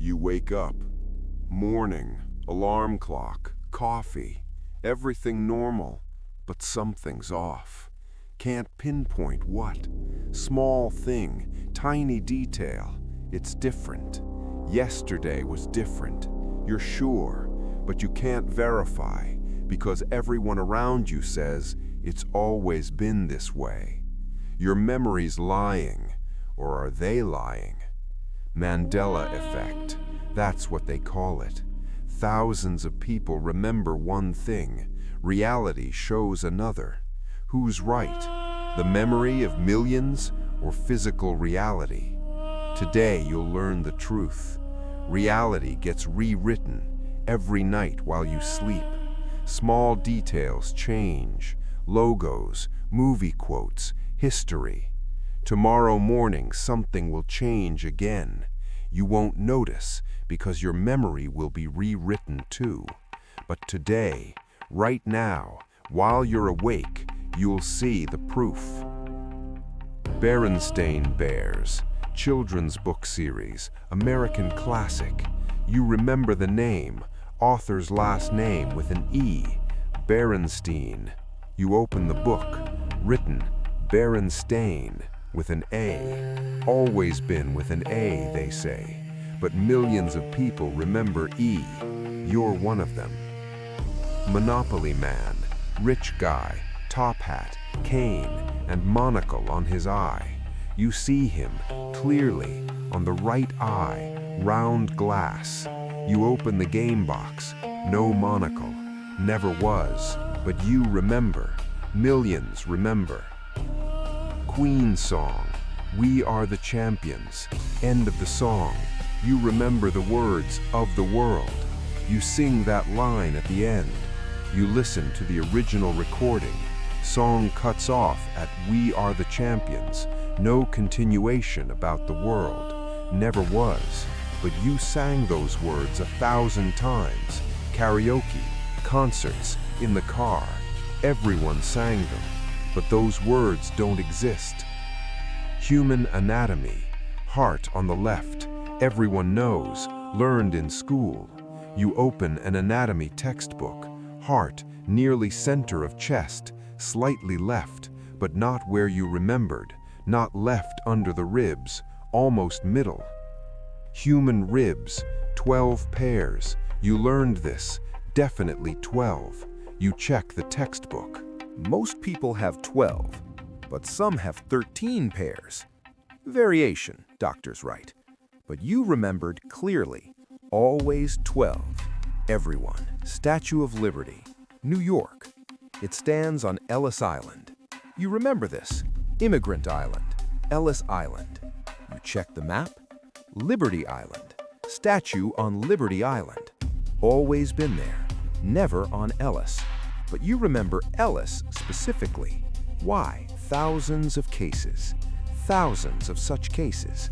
You wake up. Morning, alarm clock, coffee, everything normal, but something's off. Can't pinpoint what. Small thing, tiny detail. It's different. Yesterday was different. You're sure, but you can't verify because everyone around you says it's always been this way. Your memory's lying, or are they lying? Mandela Effect, that's what they call it. Thousands of people remember one thing. Reality shows another. Who's right? The memory of millions or physical reality? Today you'll learn the truth. Reality gets rewritten every night while you sleep. Small details change. Logos, movie quotes, history. Tomorrow morning something will change again. You won't notice because your memory will be rewritten too. But today, right now, while you're awake, you'll see the proof. Berenstein Bears, children's book series, American classic. You remember the name, author's last name with an E, Berenstain. You open the book, written Berenstain with an A. Always been with an A, they say. But millions of people remember E. You're one of them. Monopoly man, rich guy, top hat, cane, and monocle on his eye. You see him clearly on the right eye, round glass. You open the game box, no monocle, never was, but you remember. Millions remember. Queen song, we are the champions. End of the song. You remember the words of the world. You sing that line at the end. You listen to the original recording. Song cuts off at we are the champions. No continuation about the world. Never was. But you sang those words 1,000 times. Karaoke, concerts, in the car. Everyone sang them. But those words don't exist. Human anatomy, heart on the left. Everyone knows, learned in school. You open an anatomy textbook. Heart, nearly center of chest, slightly left, but not where you remembered. Not left under the ribs, almost middle. Human ribs, 12 pairs. You learned this, definitely 12. You check the textbook. Most people have 12, but some have 13 pairs. Variation, doctors write. But you remembered clearly, always 12. Everyone, Statue of Liberty, New York. It stands on Ellis Island. You remember this, Immigrant Island, Ellis Island. You check the map, Liberty Island, statue on Liberty Island. Always been there, never on Ellis. But you remember Ellis specifically. Why? Thousands of cases. Thousands of such cases.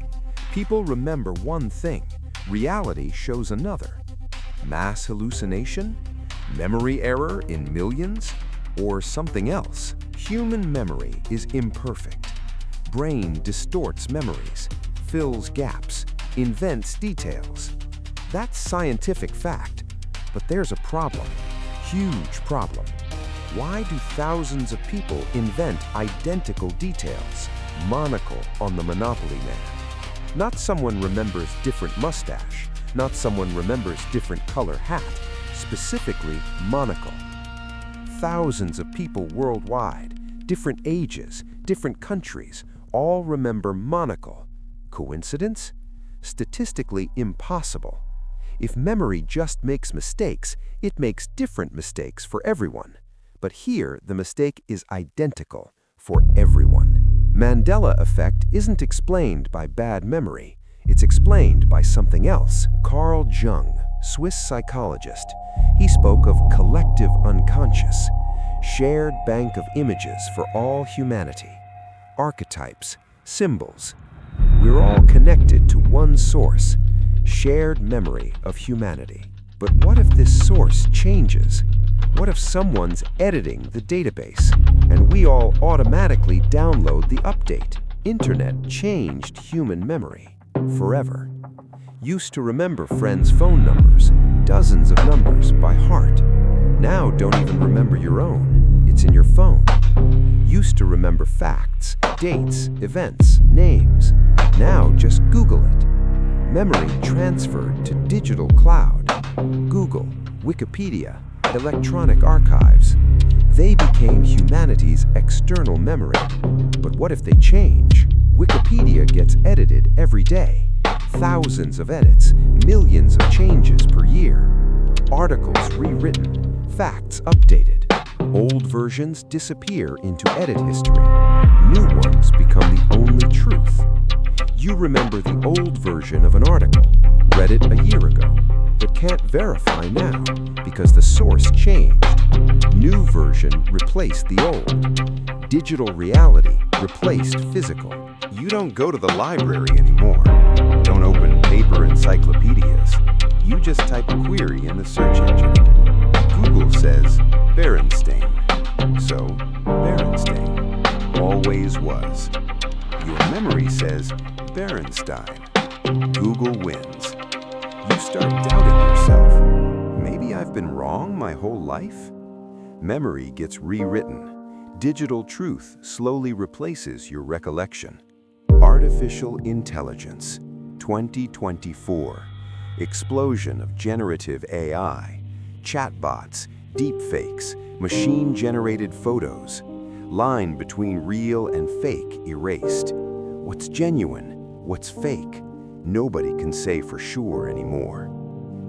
People remember one thing. Reality shows another. Mass hallucination? Memory error in millions? Or something else? Human memory is imperfect. Brain distorts memories, fills gaps, invents details. That's scientific fact. But there's a problem. Huge problem. Why do thousands of people invent identical details? Monocle on the Monopoly man. Not someone remembers different mustache. Not someone remembers different color hat. Specifically, monocle. Thousands of people worldwide, different ages, different countries, all remember monocle. Coincidence? Statistically impossible. If memory just makes mistakes, it makes different mistakes for everyone. But here, the mistake is identical for everyone. Mandela Effect isn't explained by bad memory. It's explained by something else. Carl Jung, Swiss psychologist, he spoke of collective unconscious, shared bank of images for all humanity. Archetypes, symbols. We're all connected to one source, shared memory of humanity. But what if this source changes? What if someone's editing the database and we all automatically download the update? Internet changed human memory forever. Used to remember friends' phone numbers, dozens of numbers, by heart. Now don't even remember your own. It's in your phone. Used to remember facts, dates, events, names. Now just Google it. Memory transferred to digital cloud. Google, Wikipedia, electronic archives. They became humanity's external memory. But what if they change? Wikipedia gets edited every day. Thousands of edits, millions of changes per year. Articles rewritten, facts updated. Old versions disappear into edit history. New ones become the only truth. You remember the old version of an article, read it a year ago, but can't verify now because the source changed. New version replaced the old. Digital reality replaced physical. You don't go to the library anymore. Don't open paper encyclopedias. You just type a query in the search engine. Google says Berenstain. So, Berenstain always was. Your memory says Berenstain. Google wins. You start doubting yourself. Maybe I've been wrong my whole life? Memory gets rewritten. Digital truth slowly replaces your recollection. Artificial intelligence, 2024. Explosion of generative AI, chatbots, deepfakes, machine-generated photos. Line between real and fake erased. What's genuine? What's fake? Nobody can say for sure anymore.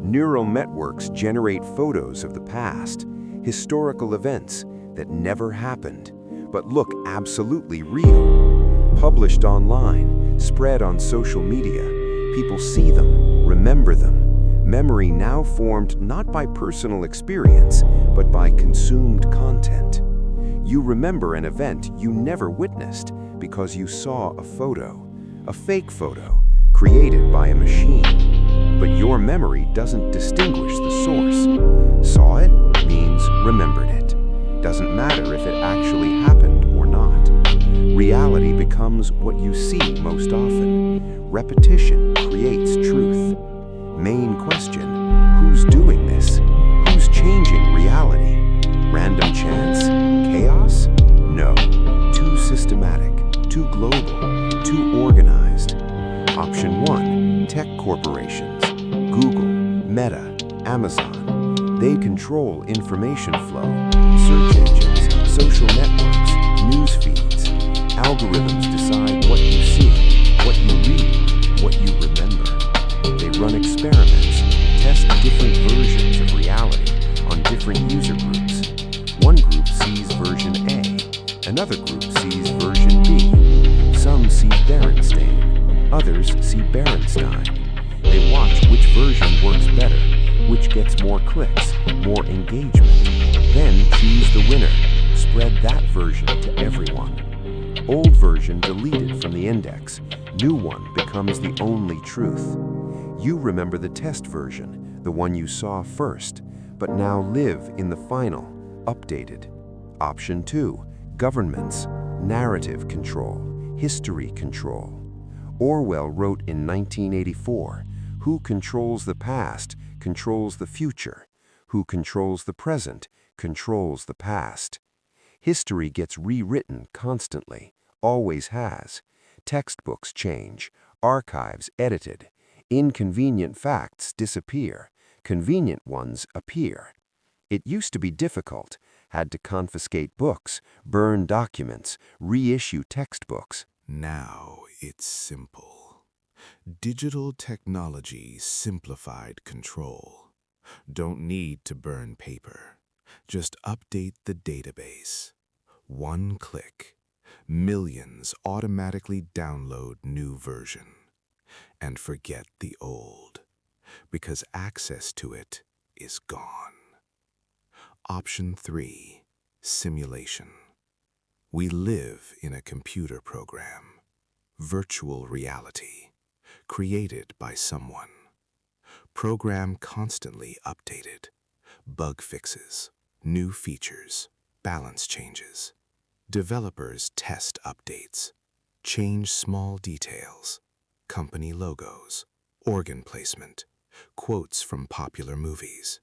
Neural networks generate photos of the past, historical events that never happened, but look absolutely real. Published online, spread on social media. People see them, remember them. Memory now formed not by personal experience, but by consumed content. You remember an event you never witnessed because you saw a photo, a fake photo, created by a machine. But your memory doesn't distinguish the source. Saw it means remembered it. Doesn't matter if it actually happened or not. Reality becomes what you see most often. Repetition creates truth. Main question, who's doing this? Who's changing reality? Random chance? Chaos? No. Too systematic, too global, too organized. Option 1, tech corporations. Google, Meta, Amazon. They control information flow, search engines, social networks, news feeds. Algorithms decide what you see, what you read, what you remember. They run experiments, test different versions of reality on different user groups. One group sees version A, another group sees version B. Some see Berenstain, others see Berenstain. They watch which version works better, which gets more clicks, more engagement. Then choose the winner, spread that version to everyone. Old version deleted from the index, new one becomes the only truth. You remember the test version, the one you saw first, but now live in the final, updated. Option 2, governments, narrative control, history control. Orwell wrote in 1984, "Who controls the past controls the future. Who controls the present controls the past." History gets rewritten constantly, always has. Textbooks change, archives edited. Inconvenient facts disappear, convenient ones appear. It used to be difficult, had to confiscate books, burn documents, reissue textbooks. Now it's simple. Digital technology simplified control. Don't need to burn paper. Just update the database. One click. Millions automatically download new version. And forget the old, because access to it is gone. Option 3, simulation. We live in a computer program, virtual reality, created by someone. Program constantly updated, bug fixes, new features, balance changes. Developers test updates, change small details, company logos, organ placement, quotes from popular movies.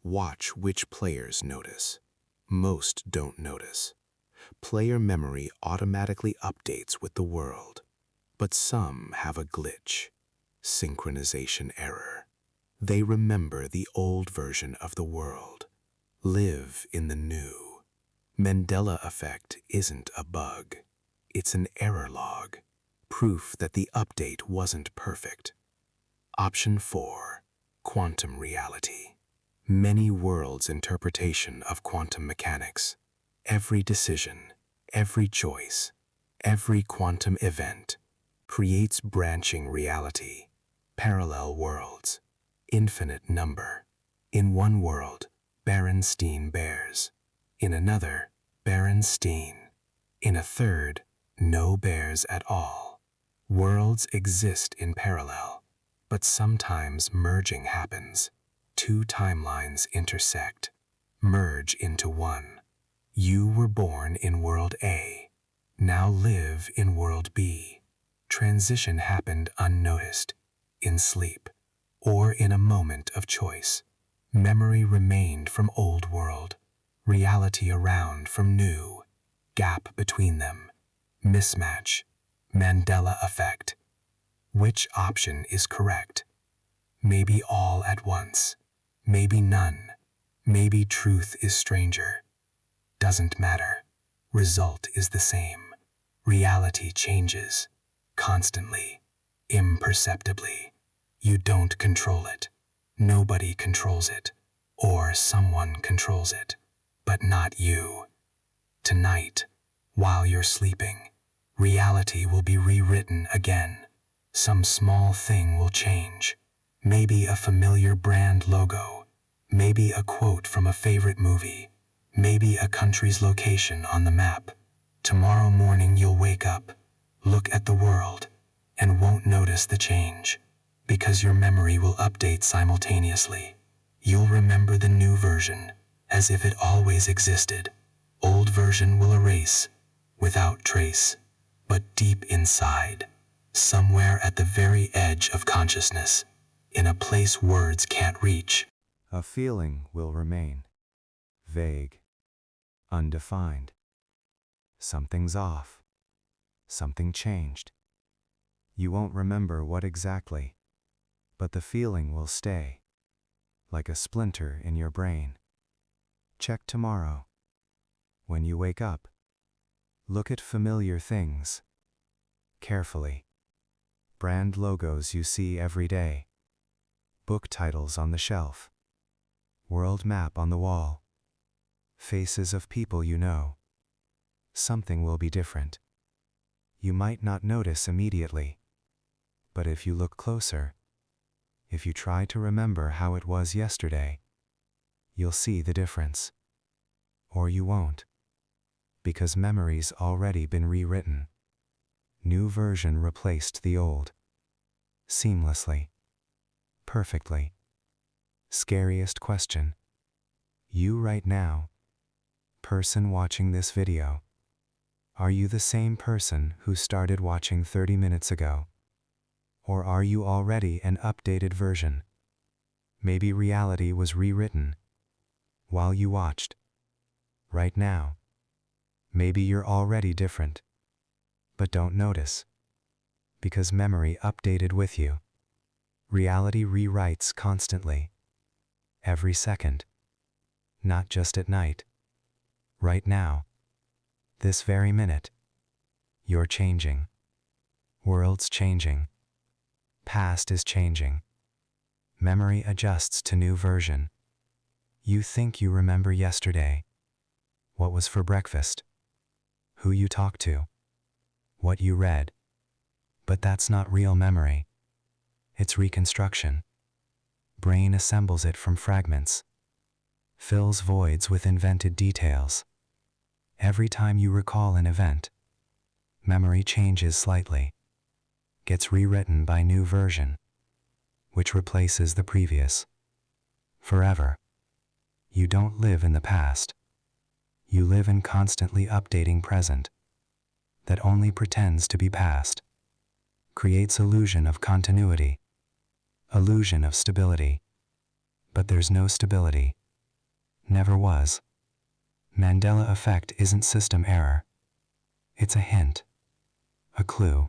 Watch which players notice. Most don't notice. Player memory automatically updates with the world, but some have a glitch, synchronization error. They remember the old version of the world, live in the new. Mandela Effect isn't a bug. It's an error log, proof that the update wasn't perfect. Option 4, quantum reality. Many worlds' interpretation of quantum mechanics. Every decision, every choice, every quantum event creates branching reality, parallel worlds, infinite number. In one world, Berenstein Bears. In another, Berenstain. In a third, no bears at all. Worlds exist in parallel, but sometimes merging happens. Two timelines intersect, merge into one. You were born in World A, now live in World B. Transition happened unnoticed, in sleep, or in a moment of choice. Memory remained from old world, reality around from new. Gap between them, mismatch, Mandela Effect. Which option is correct? Maybe all at once, maybe none, maybe truth is stranger. Doesn't matter. Result is the same. Reality changes, constantly, imperceptibly. You don't control it. Nobody controls it, or someone controls it, but not you. Tonight, while you're sleeping, reality will be rewritten again. Some small thing will change. Maybe a familiar brand logo, maybe a quote from a favorite movie, maybe a country's location on the map. Tomorrow morning you'll wake up, look at the world, and won't notice the change, because your memory will update simultaneously. You'll remember the new version, as if it always existed. Old version will erase, without trace, but deep inside, somewhere at the very edge of consciousness, in a place words can't reach. A feeling will remain, vague, undefined. Something's off. Something changed. You won't remember what exactly, but the feeling will stay, like a splinter in your brain. Check tomorrow. When you wake up, look at familiar things carefully. Brand logos you see every day, book titles on the shelf, world map on the wall, faces of people you know. Something will be different. You might not notice immediately, but if you look closer, if you try to remember how it was yesterday, you'll see the difference. Or you won't, because memory's already been rewritten. New version replaced the old. Seamlessly. Perfectly. Scariest question. You right now, person watching this video, are you the same person who started watching 30 minutes ago? Or are you already an updated version? Maybe reality was rewritten while you watched. Right now. Maybe you're already different, but don't notice, because memory updated with you. Reality rewrites constantly, every second, not just at night. Right now, this very minute, you're changing. World's changing. Past is changing. Memory adjusts to new version. You think you remember yesterday, what was for breakfast, who you talked to, what you read. But that's not real memory. It's reconstruction. Brain assembles it from fragments, fills voids with invented details. Every time you recall an event, memory changes slightly, gets rewritten by new version, which replaces the previous. Forever. You don't live in the past. You live in constantly updating present that only pretends to be past, creates illusion of continuity, illusion of stability. But there's no stability. Never was. Mandela Effect isn't system error. It's a hint. A clue.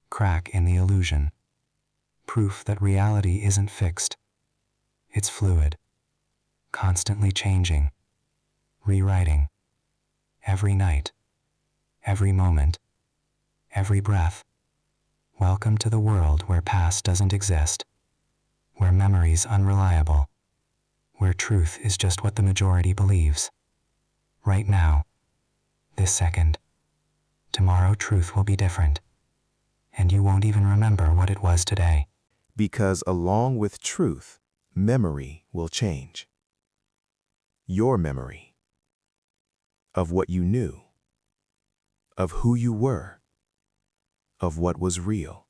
Crack in the illusion. Proof that reality isn't fixed. It's fluid. Constantly changing. Rewriting. Every night. Every moment. Every breath. Welcome to the world where past doesn't exist. Where memory's unreliable. Where truth is just what the majority believes. Right now. This second. Tomorrow truth will be different. And you won't even remember what it was today. Because along with truth, memory will change. Your memory. Of what you knew. Of who you were. Of what was real.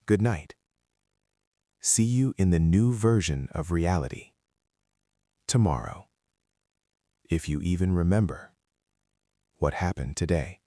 Good night. See you in the new version of reality. Tomorrow. If you even remember what happened today.